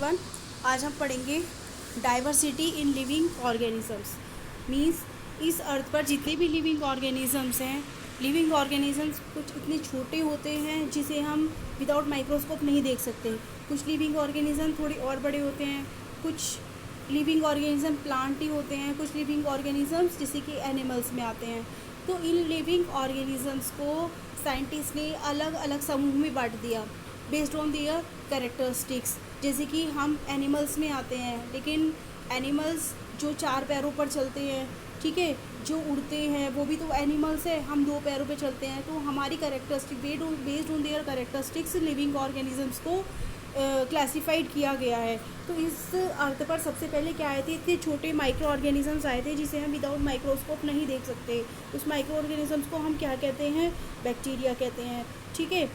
Everyone. आज हम पढ़ेंगे diversity in living organisms. Means इस अर्थ पर जितने भी लिविंग ऑर्गेनिजम्स हैं, लिविंग ऑर्गेनिजम्स कुछ इतने छोटे होते हैं जिसे हम विदाउट माइक्रोस्कोप नहीं देख सकते। कुछ लिविंग ऑर्गेनिज्म थोड़ी और बड़े होते हैं, कुछ लिविंग ऑर्गेनिज्म प्लांट ही होते हैं, कुछ लिविंग ऑर्गेनिजम्स जैसे कि एनिमल्स में आते हैं। तो इन लिविंग ऑर्गेनिजम्स को साइंटिस्ट ने अलग अलग समूह में बांट दिया बेस्ड ऑन देयर कैरेक्टरिस्टिक्स। जैसे कि हम एनिमल्स में आते हैं, लेकिन एनिमल्स जो 4 पैरों पर चलते हैं, ठीक है, जो उड़ते हैं, वो भी तो एनिमल्स है। हम 2 पैरों पे चलते हैं, तो हमारी characteristic based on their characteristics living organisms को क्लासिफाइड किया गया है। तो इस अर्थ पर सबसे पहले क्या आए थे, इतने छोटे माइक्रो ऑर्गेनिजम्स आए थे जिसे हम विदाउट माइक्रोस्कोप नहीं देख सकते। उस माइक्रो ऑर्गेनिजम्स को हम क्या कहते हैं, बैक्टीरिया कहते हैं। ठीक है,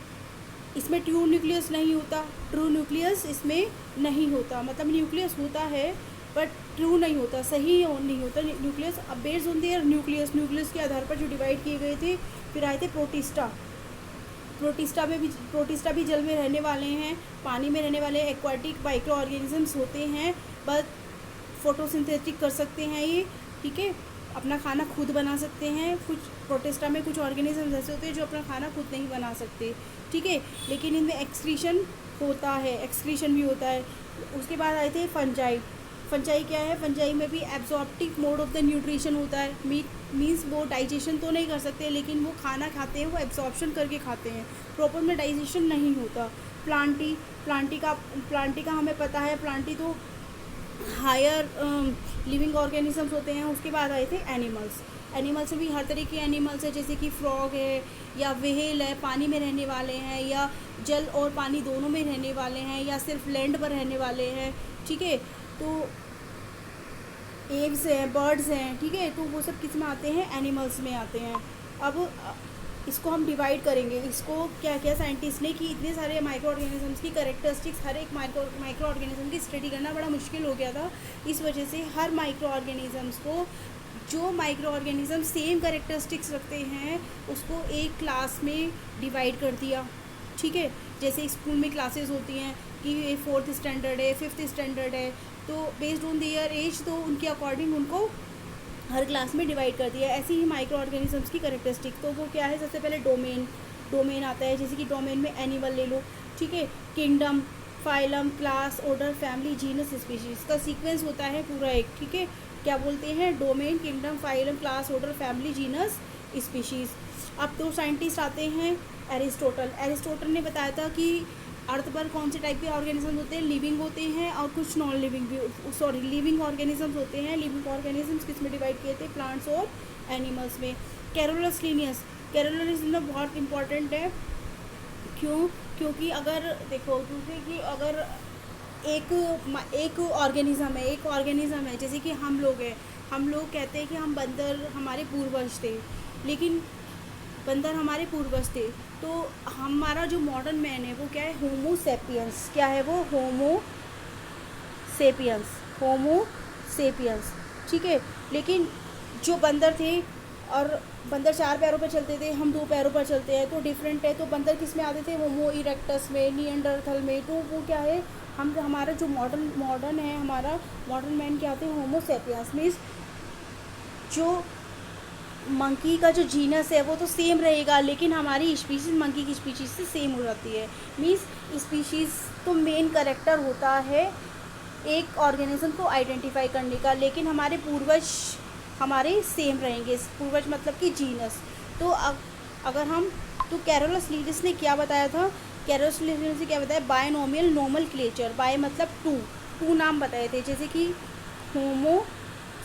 इसमें ट्रू न्यूक्लियस नहीं होता, ट्रू न्यूक्लियस इसमें नहीं होता, मतलब न्यूक्लियस होता है बट ट्रू नहीं होता, सही नहीं होता न्यूक्लियस। अब बेस्ड ऑन देयर न्यूक्लियस के आधार पर जो डिवाइड किए गए थे, फिर आए थे प्रोटिस्टा। प्रोटिस्टा भी जल में रहने वाले हैं, पानी में रहने वाले एक्वाटिक माइक्रो ऑर्गेनिजम्स होते हैं, बट फोटोसिंथेटिक कर सकते हैं ये। ठीक है, अपना खाना खुद बना सकते हैं। कुछ प्रोटिस्टा में कुछ ऑर्गेनिजम्स ऐसे होते हैं जो अपना खाना खुद नहीं बना सकते। ठीक है, लेकिन इनमें एक्सक्रीशन होता है, एक्सक्रीशन भी होता है। उसके बाद आए थे फंजाई। फंजाई क्या है, फंजाई में भी absorptive mode of the nutrition होता है। मीन्स वो डाइजेशन तो नहीं कर सकते, लेकिन वो खाना खाते हैं, वो एब्जॉर्प्शन करके खाते हैं, प्रॉपर में डाइजेशन नहीं होता। प्लांटी का हमें पता है, प्लांटी तो हायर लिविंग ऑर्गेनिजम्स होते हैं। उसके बाद आए थे एनिमल्स में भी हर तरह के एनिमल्स है, जैसे कि फ्रॉग है या व्हेल है, पानी में रहने वाले हैं, या जल और पानी दोनों में रहने वाले हैं, या सिर्फ लैंड पर रहने वाले हैं। ठीक है, तो एव्स हैं, बर्ड्स हैं। ठीक है, तो वो सब किस में आते हैं, एनिमल्स में आते हैं। अब इसको हम डिवाइड करेंगे, इसको क्या क्या साइंटिस्ट ने कि इतने सारे माइक्रो ऑर्गेनिजम्स की कैरेक्टरिस्टिक्स, हर एक माइक्रो ऑर्गेनिज्म की स्टडी करना बड़ा मुश्किल हो गया था। इस वजह से हर माइक्रो ऑर्गेनिजम्स को, जो माइक्रो ऑर्गेनिज्म सेम कैरेक्टरिस्टिक्स रखते हैं, उसको एक क्लास में डिवाइड कर दिया। ठीक है, जैसे स्कूल में क्लासेस होती हैं कि ये 4th स्टैंडर्ड है, 5th स्टैंडर्ड है, तो बेस्ड ऑन देयर एज, तो उनके अकॉर्डिंग उनको हर क्लास में डिवाइड कर दिया। ऐसी ही माइक्रो ऑर्गेनिजम्स की कैरेक्टरिस्टिक, तो वो क्या है, सबसे पहले डोमेन आता है। जैसे कि डोमेन में एनिमल ले लो, ठीक है, kingdom, phylum, class, order, family, genus, species का सीक्वेंस होता है पूरा एक। ठीक है, क्या बोलते हैं, domain, kingdom, phylum, class, order, family, genus, species. अब 2 साइंटिस्ट आते हैं, एरिस्टोटल ने बताया था कि अर्थ पर कौन से टाइप के ऑर्गेनिज्म होते हैं, लिविंग होते हैं और कुछ नॉन लिविंग भी, लिविंग ऑर्गेनिजम्स होते हैं। लिविंग ऑर्गेनिजम्स किस में डिवाइड किए थे, प्लांट्स और एनिमल्स में। कैरोलस लीनियस बहुत इंपॉर्टेंट है। क्योंकि अगर देखो, क्योंकि कि अगर एक ऑर्गेनिज्म है, जैसे कि हम लोग हैं, हम लोग कहते हैं कि हम बंदर हमारे पूर्वज थे, लेकिन बंदर हमारे पूर्वज थे। तो हमारा जो मॉडर्न मैन है वो क्या है, होमो सेपियंस। क्या है वो, होमो सेपियंस। ठीक है, लेकिन जो बंदर थे, और बंदर 4 पैरों पर चलते थे, हम 2 पैरों पर चलते हैं, तो डिफरेंट है। तो बंदर किस में आते थे, होमो इरेक्टस में, निएंडरथल में। तो वो क्या है, हमारा जो मॉडर्न है, हमारा मॉडर्न मैन क्या आते हैं, होमो सेपियंस। मीन्स जो मंकी का जो जीनस है वो तो सेम रहेगा, लेकिन हमारी स्पीशीज़ मंकी की स्पीशीज़ से सेम हो जाती है। मीन्स स्पीशीज़ तो मेन कैरेक्टर होता है एक ऑर्गेनिज्म को आइडेंटिफाई करने का, लेकिन हमारे पूर्वज हमारे सेम रहेंगे। पूर्वज मतलब कि जीनस। तो अगर हम, तो कैरोलस लीनियस ने क्या बताया था, कैरोलस लीनियस ने क्या बताया, बायनोमियल नोमेनक्लेचर। बाय मतलब टू नाम बताए थे, जैसे कि होमो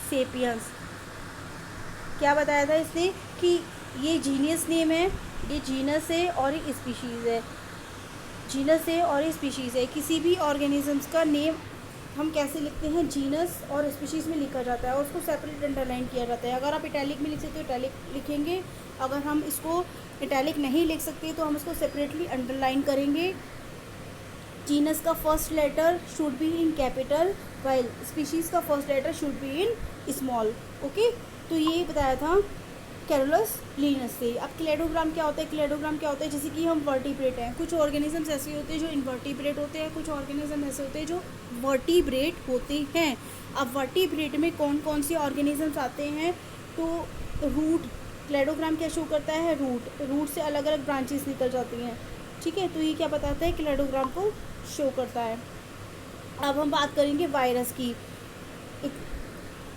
सेपियंस। क्या बताया था इसने कि ये जीनियस नेम है, ये जीनस है और ये स्पीशीज़ है, जीनस है और ये स्पीशीज़ है। किसी भी ऑर्गेनिजम्स का नेम हम कैसे लिखते हैं, जीनस और स्पीशीज़ में लिखा जाता है और उसको सेपरेट अंडरलाइन किया जाता है। अगर आप इटैलिक में लिख सकते हो इटैलिक लिखेंगे, अगर हम इसको इटैलिक नहीं लिख सकते तो हम इसको सेपरेटली अंडरलाइन करेंगे। जीनस का first letter should be in capital, while species का first letter should be in small. Okay, तो ये बताया था कैरोलस लीनस से। अब क्लेडोग्राम क्या होता है? क्लेडोग्राम क्या होता है? जैसे कि हम वर्टिब्रेट हैं, कुछ ऑर्गेनिजम्स ऐसे होते हैं जो इनवर्टिब्रेट होते हैं, कुछ ऑर्गेनिज्म ऐसे होते हैं जो वर्टिब्रेट होते हैं। अब वर्टिब्रेट में कौन कौन से ऑर्गेनिजम्स आते हैं? तो रूट, क्लेडोग्राम क्या शो करता है? रूट से अलग अलग ब्रांचेस निकल जाती हैं, ठीक है। तो ये क्या बताता है? क्लेडोग्राम को शो करता है। अब हम बात करेंगे वायरस की।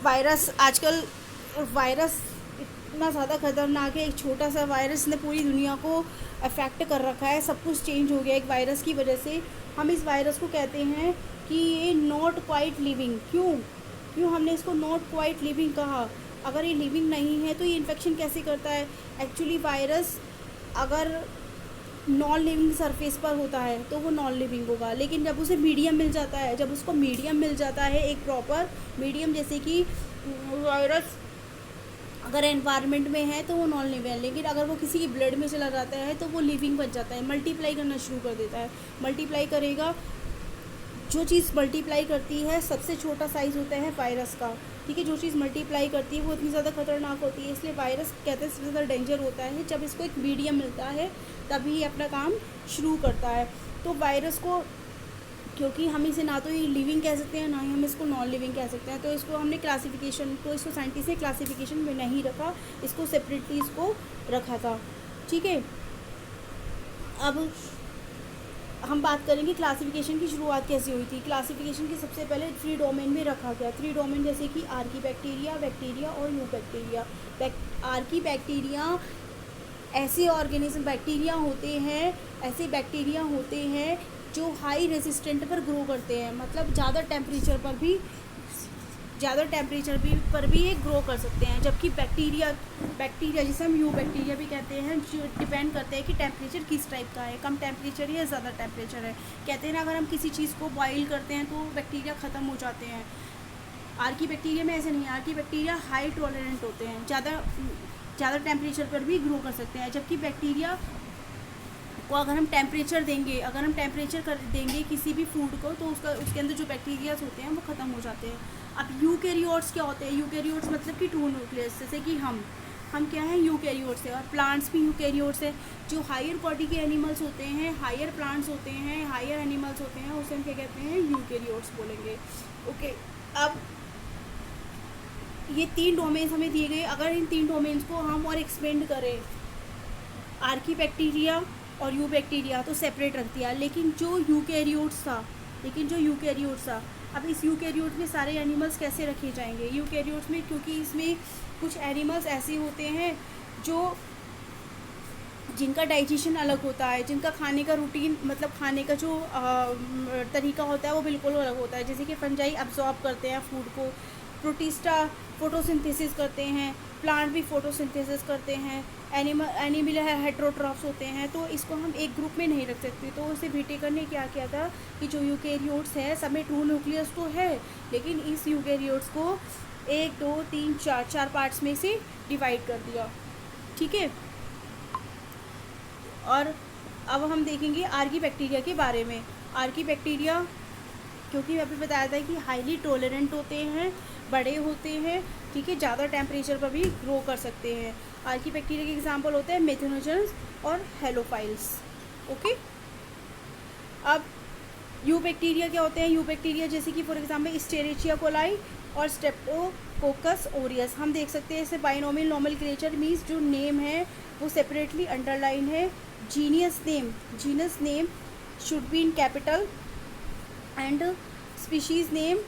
वायरस आजकल, वायरस इतना ज़्यादा खतरनाक है, एक छोटा सा वायरस ने पूरी दुनिया को अफेक्ट कर रखा है, सब कुछ चेंज हो गया एक वायरस की वजह से। हम इस वायरस को कहते हैं कि ये नॉट क्वाइट लिविंग। क्यों हमने इसको नॉट क्वाइट लिविंग कहा? अगर ये लिविंग नहीं है तो ये इन्फेक्शन कैसे करता है? एक्चुअली वायरस अगर नॉन लिविंग सरफेस पर होता है तो वो नॉन लिविंग होगा, लेकिन जब उसे मीडियम मिल जाता है, जब उसको मीडियम मिल जाता है, एक प्रॉपर मीडियम, जैसे कि वायरस अगर एनवायरनमेंट में है तो वो नॉन लिविंग है, लेकिन अगर वो किसी की ब्लड में चला जाता है तो वो लिविंग बन जाता है, मल्टीप्लाई करना शुरू कर देता है। मल्टीप्लाई करेगा, जो चीज़ मल्टीप्लाई करती है सबसे छोटा साइज़ होता है वायरस का, ठीक है। जो चीज़ मल्टीप्लाई करती है वो इतनी ज़्यादा खतरनाक होती है, इसलिए वायरस कहते हैं सबसे ज़्यादा डेंजर होता है जब इसको एक मीडियम मिलता है, तभी ये अपना काम शुरू करता है। तो वायरस को, क्योंकि हम इसे ना तो ये लिविंग कह सकते हैं ना ही हम इसको नॉन लिविंग कह सकते हैं, तो इसको हमने क्लासिफिकेशन, तो इसको साइंटिस्ट ने क्लासिफिकेशन में नहीं रखा, इसको सेपरेटली इसको रखा था, ठीक है। अब हम बात करेंगे क्लासिफिकेशन की शुरुआत कैसे हुई थी। क्लासिफिकेशन के सबसे पहले 3 डोमेन में रखा गया। 3 डोमेन जैसे कि आर्की बैक्टीरिया, बैक्टीरिया और यू बैक्टीरिया। आर्की बैक्टीरिया ऐसे ऑर्गेनिज्म बैक्टीरिया होते हैं, ऐसे बैक्टीरिया होते हैं जो हाई रेजिस्टेंट पर ग्रो करते हैं, मतलब ज़्यादा टेम्परेचर पर भी ये ग्रो कर सकते हैं। जबकि बैक्टीरिया जिसे हम यू बैक्टीरिया भी कहते हैं, जो डिपेंड करते हैं कि टेम्परेचर किस टाइप का है, कम टेम्परेचर या ज़्यादा टेम्परेचर है। कहते हैं ना, अगर हम किसी चीज़ को बॉईल करते हैं तो बैक्टीरिया ख़त्म हो जाते हैं। आर्की बैक्टीरिया में ऐसे नहीं है, आर्की बैक्टीरिया हाई टॉलरेंट होते हैं, ज़्यादा टेम्परेचर पर भी ग्रो कर सकते हैं। जबकि बैक्टीरिया को अगर हम टेम्परेचर देंगे किसी भी फूड को, तो उसके अंदर जो बैक्टीरियाज होते हैं वो ख़त्म हो जाते हैं। अब यूकैरियोट्स क्या होते हैं? यूकैरियोट्स मतलब कि ट्रू न्यूक्लियस, जैसे कि हम क्या हैं? यूकैरियोट्स है। और प्लांट्स भी यूकैरियोट्स है। जो हायर बॉडी के एनिमल्स होते हैं, हायर प्लांट्स होते हैं, हायर एनिमल्स होते हैं, उसे हम क्या कहते हैं? यूकैरियोट्स बोलेंगे, ओके। अब ये 3 डोमेन्स हमें दिए गए। अगर इन 3 डोमेन्स को हम और एक्सपेंड करें, आर्की बैक्टीरिया और यू बैक्टीरिया तो सेपरेट रख दिया, लेकिन जो यूकैरियोट्स था, अब इस यूकैरियोट में सारे एनिमल्स कैसे रखे जाएंगे? यूकैरियोट्स में, क्योंकि इसमें कुछ एनिमल्स ऐसे होते हैं जिनका डाइजेशन अलग होता है, जिनका खाने का रूटीन, मतलब खाने का जो तरीका होता है वो बिल्कुल अलग होता है। जैसे कि फंजाई अब्जॉर्ब करते हैं फूड को, प्रोटिस्टा फोटोसिंथेसिस करते हैं, प्लांट भी फोटोसिंथेसिस करते हैं, एनिमल हेट्रोट्रॉफ्स होते हैं। तो इसको हम एक ग्रुप में नहीं रख सकते। तो उसे व्हिटेकर ने क्या किया था कि जो यूकैरियोट्स है, सब में ट्रू न्यूक्लियस तो है, लेकिन इस यूकैरियोट्स को 1 2 3 4 पार्ट्स में से डिवाइड कर दिया, ठीक है। और अब हम देखेंगे आर्की बैक्टीरिया के बारे में। आर्की बैक्टीरिया, क्योंकि अभी बताया था कि हाईली टॉलरेंट होते हैं, बड़े होते हैं, ठीक है, ज़्यादा टेम्परेचर पर भी ग्रो कर सकते हैं। आर्की बैक्टीरिया के एग्जांपल होते हैं मेथेनोजेंस और हेलोफाइल्स, ओके। अब यू बैक्टीरिया क्या होते हैं? यू बैक्टीरिया जैसे कि फॉर एग्जांपल एस्चेरिचिया कोलाई और स्ट्रेप्टोकोकस ओरियस। हम देख सकते हैं इसे बाइनोमियल नोमेनक्लेचर मीन्स जो नेम है वो सेपरेटली अंडरलाइन है। Genus name should be in capital and species name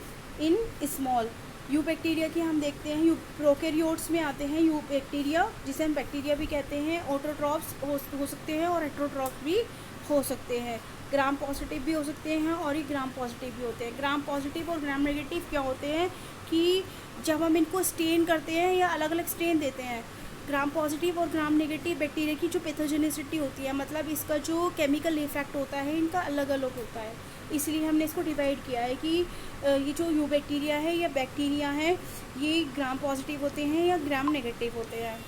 in small. You bacteria की हम देखते हैं, यू प्रोकैरियोट्स में आते हैं यू बैक्टीरिया, जिसे हम बैक्टीरिया भी कहते हैं। ऑटोट्रॉफ्स हो सकते हैं और हेट्रोट्रॉफ्स भी हो सकते हैं। ग्राम पॉजिटिव भी हो सकते हैं और ये ग्राम पॉजिटिव भी होते हैं। ग्राम पॉजिटिव और ग्राम नेगेटिव क्या होते हैं कि जब हम इनको स्टेन करते हैं या अलग अलग स्टेन देते हैं, ग्राम पॉजिटिव और ग्राम नेगेटिव बैक्टीरिया की जो पैथोजेनिसिटी होती है, मतलब इसका जो केमिकल इफेक्ट होता है, इनका अलग अलग होता है। इसलिए हमने इसको डिवाइड किया है कि ये जो यू बैक्टीरिया है या बैक्टीरिया है, ये ग्राम पॉजिटिव होते हैं या ग्राम नेगेटिव होते हैं।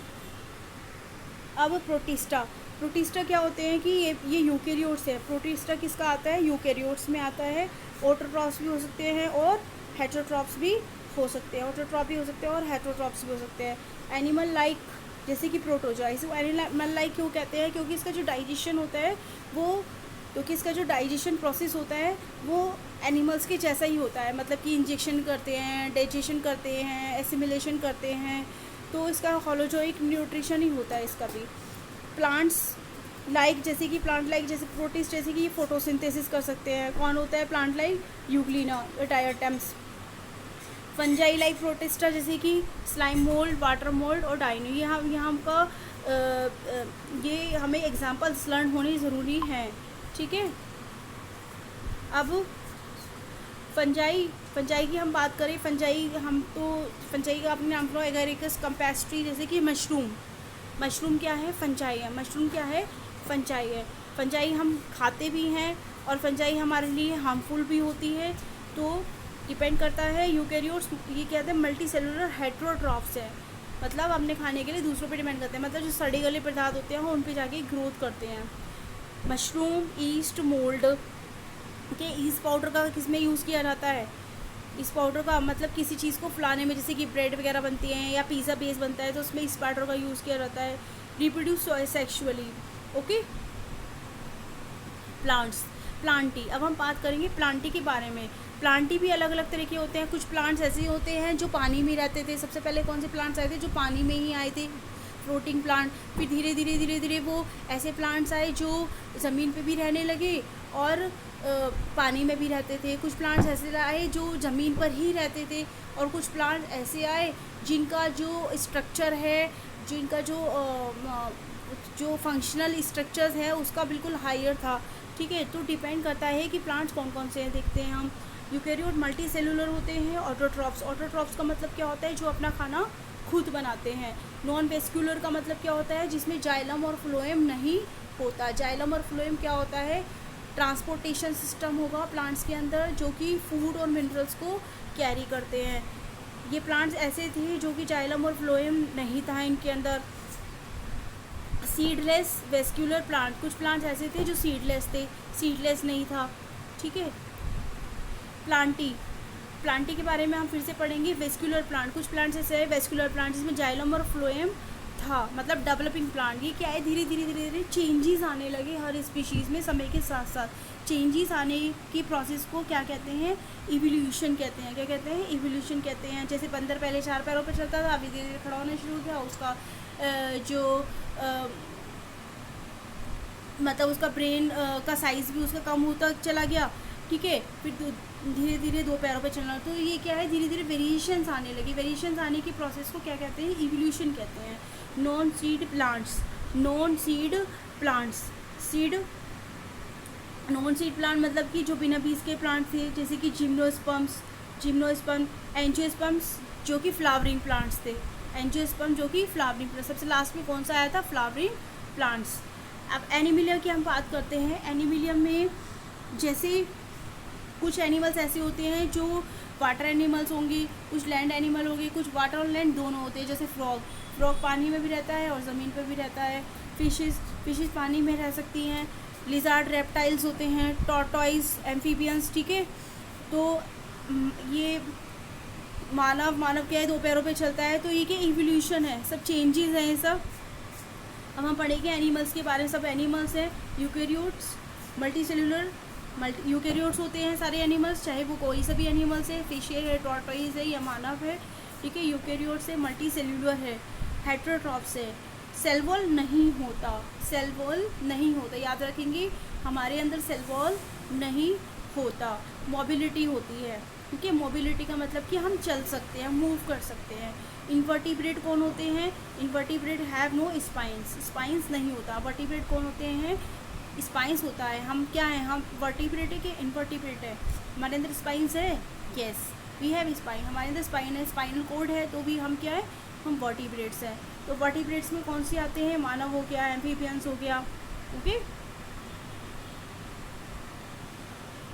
अब प्रोटिस्टा क्या होते हैं कि ये यूकैरियोट्स है। प्रोटिस्टा किसका आता है? यूकैरियोट्स में आता है। ऑटोट्रॉफ्स भी हो सकते हैं और हेट्रोट्रॉफ्स भी हो सकते हैं। ऑटोट्रॉफ भी हो सकते हैं और हेट्रोट्रॉफ्स भी हो सकते हैं। एनिमल लाइक जैसे कि प्रोटोजोआ। इसे एनिमल लाइक क्यों कहते हैं? क्योंकि इसका जो डाइजेशन होता है वो क्योंकि इसका जो डाइजेशन प्रोसेस होता है वो एनिमल्स के जैसा ही होता है, मतलब कि इंजेक्शन करते हैं, डाइजेशन करते हैं, एसिमिलेशन करते हैं, तो इसका होलोजोइक न्यूट्रिशन ही होता है इसका भी। प्लांट्स लाइक जैसे कि प्रोटिस्ट जैसे कि ये फोटोसिंथेसिस कर सकते हैं। कौन होता है plant like? Euglena, diatoms. Fungi like protista जैसे कि स्लाइम मोल्ड, वाटर मोल्ड और डाइनो। यहाँ का ये हमें एग्जांपल्स लर्न होने ज़रूरी हैं, ठीक है। अब फंजाई की हम बात करें, फंजाई का अपने नाम सुना, एगारिकस कंपेस्ट्री जैसे कि मशरूम क्या है? फंजाई है। मशरूम क्या है? फंजाई है। फंजाई हम खाते भी हैं और फंजाई हमारे लिए हार्मफुल भी होती है, तो डिपेंड करता है। यूकेरियोट्स ये कहते हैं मल्टी सेलुलर हेट्रोट्रॉफ्स है, मतलब अपने खाने के लिए दूसरों पे डिपेंड करते हैं, मतलब जो सड़े गले पदार्थ होते हैं वो उन पे जाके ग्रोथ करते हैं। मशरूम ईस्ट मोल्ड के ईस्ट पाउडर का किस में यूज़ किया जाता है? ईस्ट पाउडर का मतलब किसी चीज़ को फुलाने में, जैसे कि ब्रेड वगैरह बनती हैं या पिज़्ज़ा बेस बनता है तो उसमें ईस्ट पाउडर का यूज़ किया जाता है। Reproduce sexually, okay. प्लांटी, अब हम बात करेंगे प्लांटी के बारे में। प्लांटी भी अलग अलग तरह के होते हैं। कुछ प्लांट्स ऐसे होते हैं जो पानी में रहते थे। सबसे पहले कौन से प्लांट्स आए थे? जो पानी में ही आए थे, फ्लोटिंग प्लांट। फिर धीरे धीरे वो ऐसे प्लांट्स आए जो ज़मीन पे भी रहने लगे और पानी में भी रहते थे। कुछ प्लांट्स ऐसे आए जो ज़मीन पर ही रहते थे और कुछ प्लांट्स ऐसे आए जिनका जो स्ट्रक्चर है, जिनका जो फंक्शनल स्ट्रक्चर्स है उसका बिल्कुल हायर था, ठीक है। तो डिपेंड करता है कि प्लांट्स कौन कौन से हैं। देखते हैं हम। यूकेरियोट मल्टी सेलुलर होते हैं। ऑटोट्रॉफ्स का मतलब क्या होता है? जो अपना खाना खुद बनाते हैं। नॉन वेस्कुलर का मतलब क्या होता है? जिसमें जाइलम और फ्लोएम नहीं होता। जाइलम और फ्लोएम क्या होता है? ट्रांसपोर्टेशन सिस्टम होगा प्लांट्स के अंदर जो कि फूड और मिनरल्स को कैरी करते हैं। ये प्लांट्स ऐसे थे जो कि जाइलम और फ्लोएम नहीं था इनके अंदर। सीडलेस वेस्कुलर प्लांट, कुछ प्लांट्स ऐसे थे जो सीडलेस थे, सीडलेस नहीं था, ठीक है। प्लांटी के बारे में हम फिर से पढ़ेंगे। वेस्कुलर प्लांट, कुछ प्लांट्स ऐसे है वेस्कुलर प्लांट जिसमें जाइलम और फ्लोएम था, मतलब डेवलपिंग प्लांट। ये क्या है? धीरे धीरे चेंजेस आने लगे हर स्पीशीज़ में समय के साथ साथ। चेंजेस आने की प्रोसेस को क्या कहते हैं? इवोल्यूशन कहते हैं। क्या कहते हैं? इवोल्यूशन कहते हैं। जैसे बंदर पहले 4 पैरों पर चलता था, अभी धीरे धीरे खड़ा होना शुरू किया, उसका मतलब उसका ब्रेन का साइज़ भी उसका कम होता चला गया, ठीक है। फिर धीरे धीरे 2 पैरों पे चलना, तो ये क्या है? धीरे धीरे वेरिएशंस आने लगी। वेरिएशंस आने की प्रोसेस को क्या कहते हैं? इवोल्यूशन कहते हैं। नॉन सीड प्लांट मतलब कि जो बिना बीज के प्लांट थे, जैसे कि जिम्नोस्पर्म, एंजियोस्पर्म्स जो कि फ्लावरिंग प्लांट्स थे। एंजियोस्पर्म जो कि फ्लावरिंग प्लांट, सबसे लास्ट में कौन सा आया था? Flowering plants. अब एनिमिलिया की हम बात करते हैं। एनिमिलियम में जैसे कुछ एनिमल्स ऐसे होते हैं जो वाटर एनिमल्स होंगी, कुछ लैंड एनिमल होंगे, कुछ वाटर और लैंड दोनों होते हैं। जैसे फ्रॉग पानी में भी रहता है और ज़मीन पर भी रहता है। फिशेस पानी में रह सकती हैं। लिजार्ड रेप्टाइल्स होते हैं। टॉर्टॉइज एम्फीबियंस, ठीक है। तो ये मानव क्या है? 2 पैरों पे चलता है, तो ये क्या इवोल्यूशन है, सब चेंजेस हैं ये सब। अब हम पढ़ेंगे एनिमल्स के बारे में। सब एनिमल्स हैं यूकेरियोट्स, मल्टी सेलुलर। यूकेरियोट्स होते हैं सारे एनिमल्स, चाहे वो कोई सा भी एनिमल्स है, फिश है, टॉर्टॉइज है या मानव है, ठीक है। यूकेरियोट्स है, मल्टी सेलुलर है, हेट्रोट्रॉफ्स है। सेल वॉल नहीं होता, याद रखेंगे, हमारे अंदर सेल वॉल नहीं होता। मोबिलिटी होती है, ठीक है। मोबिलिटी का मतलब कि हम चल सकते हैं, मूव कर सकते हैं। इनवर्टिब्रेट कौन होते हैं? इनवर्टिब्रेट हैव नो स्पाइंस नहीं होता। वर्टिब्रेट कौन होते हैं? स्पाइंस होता है। हम क्या हैं? हम वर्टिब्रेट है कि इनवर्टिब्रेट है? हमारे अंदर स्पाइंस है, यस वी हैव स्पाइन, हमारे अंदर स्पाइन है, स्पाइनल कोड है, तो भी हम क्या है? हम वर्टिब्रेट्स हैं। तो वर्टिब्रेट्स में कौन सी आते हैं? मानव हो गया, एम्फीबियंस हो गया, ओके,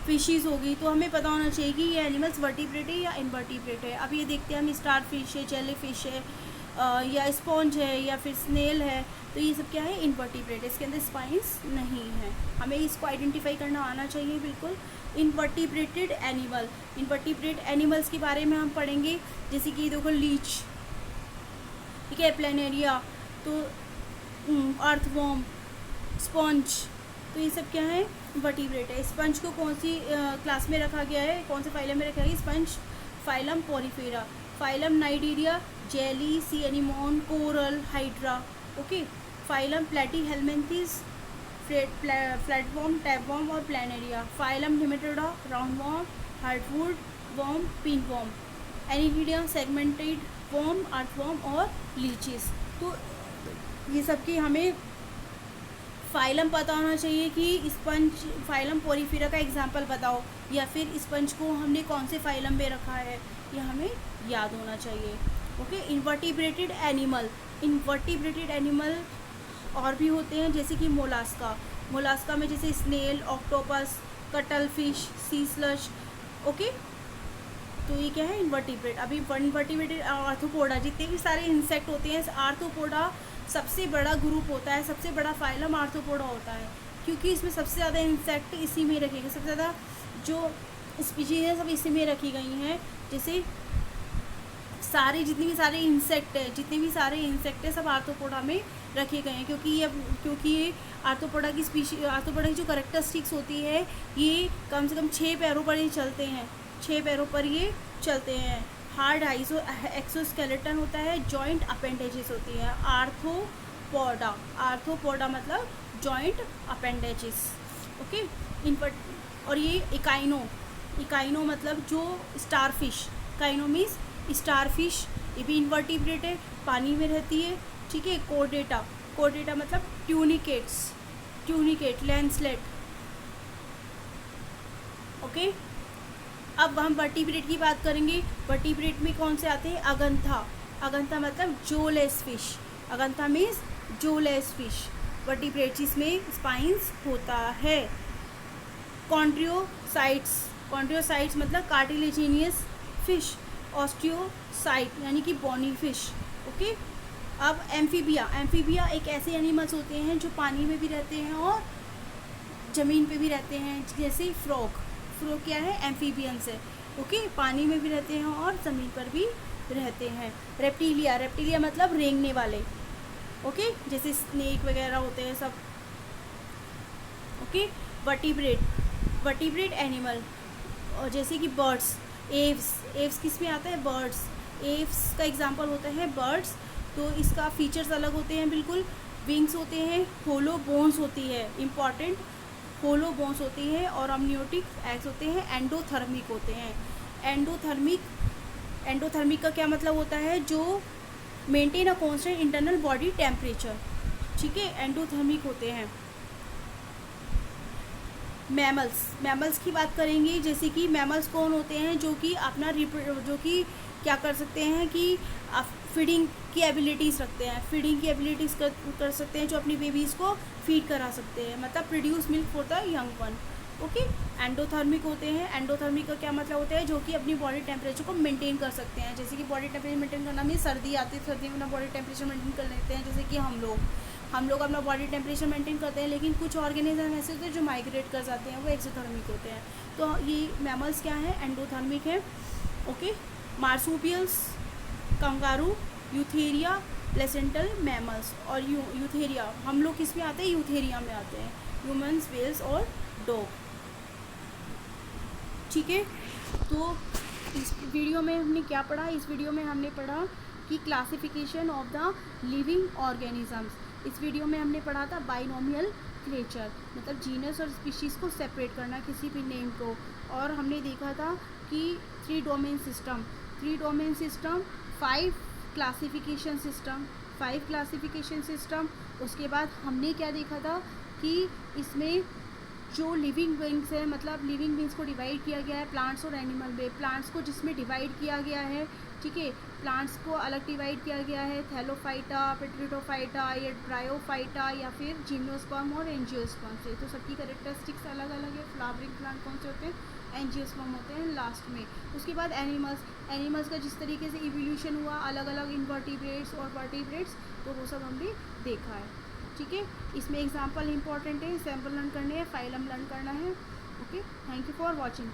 फिशीज़ होगी। तो हमें पता होना चाहिए कि ये एनिमल्स वर्टिब्रेट है या इनवर्टिब्रेट है। अब ये देखते हैं हम, स्टार फिश है, जेली फिश है, या स्पॉन्ज है या फिर स्नेल है, तो ये सब क्या है? इनवर्टिब्रेट, इसके अंदर स्पाइंस नहीं है। हमें इसको आइडेंटिफाई करना आना चाहिए बिल्कुल। इनवर्टिब्रेटेड एनिमल्स के बारे में हम पढ़ेंगे, जैसे कि देखो लीच, ठीक है, प्लेनेरिया, तो अर्थवॉर्म, स्पंज, तो ये सब क्या है, वर्टिब्रेट है। स्पंज को कौन सी क्लास में रखा गया है, कौन से फाइलम में रखा गया है, sponge phylum Porifera, phylum Cnidaria, jelly, sea anemone, coral, hydra. Okay, phylum Platyhelminthes, flatworm, tapeworm और planaria, phylum Nematoda, roundworm, heartwood worm, pinworm, Annelida, segmented worm, earthworm और लीचेस। तो ये सब की हमें फाइलम पता होना चाहिए कि स्पंज फाइलम पोरिफेरा का एग्जांपल बताओ, या फिर स्पंज को हमने कौन से फाइलम में रखा है, ये हमें याद होना चाहिए। ओके, इन्वर्टिब्रेटेड एनिमल, इन्वर्टिब्रेटेड एनिमल और भी होते हैं, जैसे कि मोलास्का, मोलास्का में जैसे स्नेल, ऑक्टोपस, कटल फिश, सी स्लश। ओके, तो ये क्या है, इन्वर्टिब्रेट। अभी इन्वर्टिब्रेटेड आर्थ्रोपोडा, जितने भी सारे इंसेक्ट होते हैं, आर्थ्रोपोडा सबसे बड़ा ग्रुप होता है, सबसे बड़ा फाइलम आर्थ्रोपोडा होता है, क्योंकि इसमें सबसे ज़्यादा इंसेक्ट इसी में रखे गए, सबसे ज़्यादा जो स्पीशीज़ हैं सब इसी में रखी गई हैं। जैसे सारे जितने भी सारे इंसेक्ट हैं सब आर्थ्रोपोडा में रखे गए हैं, क्योंकि ये आर्थ्रोपोडा की स्पीशी, आर्थ्रोपोडा की जो कैरेक्टरिस्टिक्स होती है, ये कम से कम 6 पैरों पर ही चलते हैं, 6 पैरों पर ये चलते हैं। हार्ड एक्सोस्केलेटन होता है, जॉइंट अपेंडेजेस होती है। आर्थ्रोपोडा, आर्थ्रोपोडा मतलब जॉइंट अपेंडेजेस। ओके, और ये इकाइनो मतलब जो स्टारफिश, इकाइनो मीन्स स्टारफिश, ये भी इन्वर्टिब्रेट है, पानी में रहती है। ठीक है, कोर्डेटा मतलब ट्यूनिकेट, लैंसलेट। ओके, अब हम वर्टिब्रेट की बात करेंगे। वर्टिब्रेट में कौन से आते हैं, अगंथा मतलब jawless fish, Agnatha means jawless fish, vertebrate जिसमें स्पाइंस होता है। कॉन्ट्रियोसाइट्स मतलब कार्टिलेजिनियस फिश, ऑस्टियोसाइट यानी कि बॉनी फिश। ओके, अब एम्फीबिया एक ऐसे एनिमल्स होते हैं जो पानी में भी रहते हैं और ज़मीन पे भी रहते हैं, जैसे फ्रॉग क्या है, एम्फीबियंस है। ओके, पानी में भी रहते हैं और ज़मीन पर भी रहते हैं। रेप्टिलिया मतलब रेंगने वाले। ओके, जैसे स्नेक वगैरह होते हैं सब। ओके, वर्टिब्रेट एनिमल, और जैसे कि बर्ड्स, एव्स किस में आता है, बर्ड्स, एव्स का एग्जांपल होता है बर्ड्स। तो इसका फीचर्स अलग होते हैं बिल्कुल, विंग्स होते हैं, होलो बोन्स होती है, इम्पॉर्टेंट होलो बोन्स होती है, और अम्नियोटिक एग्स होते हैं, एंडोथर्मिक होते हैं। एंडोथर्मिक का क्या मतलब होता है, जो maintain a constant internal body temperature. ठीक है, एंडोथर्मिक होते हैं। मैमल्स की बात करेंगे, जैसे कि मैमल्स कौन होते हैं, जो कि क्या कर सकते हैं कि फीडिंग की एबिलिटीज़ रखते हैं, कर सकते हैं, जो अपनी बेबीज़ को फीड करा सकते हैं, मतलब produce milk for the young one. Okay, endothermic होते हैं। एंडोथर्मिक का क्या मतलब होता है, जो कि अपनी बॉडी टेम्परेचर को मेंटेन कर सकते हैं। जैसे कि बॉडी टेम्परेचर मेंटेन करना में सर्दी आती है, सर्दी में अपना बॉडी टेम्परेचर मेंटेन कर लेते हैं, जैसे कि हम लोग अपना बॉडी टेम्परेचर मेंटेन करते हैं, लेकिन कुछ ऑर्गेनिज्म ऐसे होते हैं जो माइग्रेट कर जाते हैं, वो एक्सोथर्मिक होते हैं। तो ये मैमल्स क्या हैं, एंडोथर्मिक है। Okay, marsupials, kangaroo, Eutheria, placental mammals, और यूथेरिया हम लोग किस में आते हैं, यूथेरिया में आते हैं, ह्यूमन्स, व्हेल्स और डॉग। ठीक है, तो इस वीडियो में हमने क्या पढ़ा, इस वीडियो में हमने पढ़ा कि classification of the living organisms. इस वीडियो में हमने पढ़ा था बाइनोमियल क्रिएचर, मतलब जीनस और स्पीशीज़ को सेपरेट करना किसी भी नेम को, और हमने देखा था कि 3 डोमेन सिस्टम, 5 क्लासिफिकेशन सिस्टम। उसके बाद हमने क्या देखा था कि इसमें जो लिविंग बींग्स है, मतलब लिविंग बींग्स को डिवाइड किया गया है प्लांट्स और एनिमल में। प्लांट्स को जिसमें डिवाइड किया गया है, ठीक है, प्लांट्स को अलग डिवाइड किया गया है, थैलोफाइटा, पेट्रिडोफाइटा या ब्रायोफाइटा या फिर जिम्नोस्पर्म और एंजियोस्पर्म से। तो सबकी कैरेक्टरिस्टिक्स अलग अलग है। फ्लावरिंग प्लांट कौन से होते हैं, एंजियोस्पर्म होते हैं लास्ट में। उसके बाद एनिमल्स का जिस तरीके से इवोल्यूशन हुआ, अलग अलग इनवर्टिब्रेट्स और वर्टिब्रेट्स, तो वो सब हमने देखा है। ठीक है, इसमें एग्जाम्पल इंपॉर्टेंट है, सैम्पल लर्न करने हैं, फाइलम लर्न करना है। Okay, thank you for watching.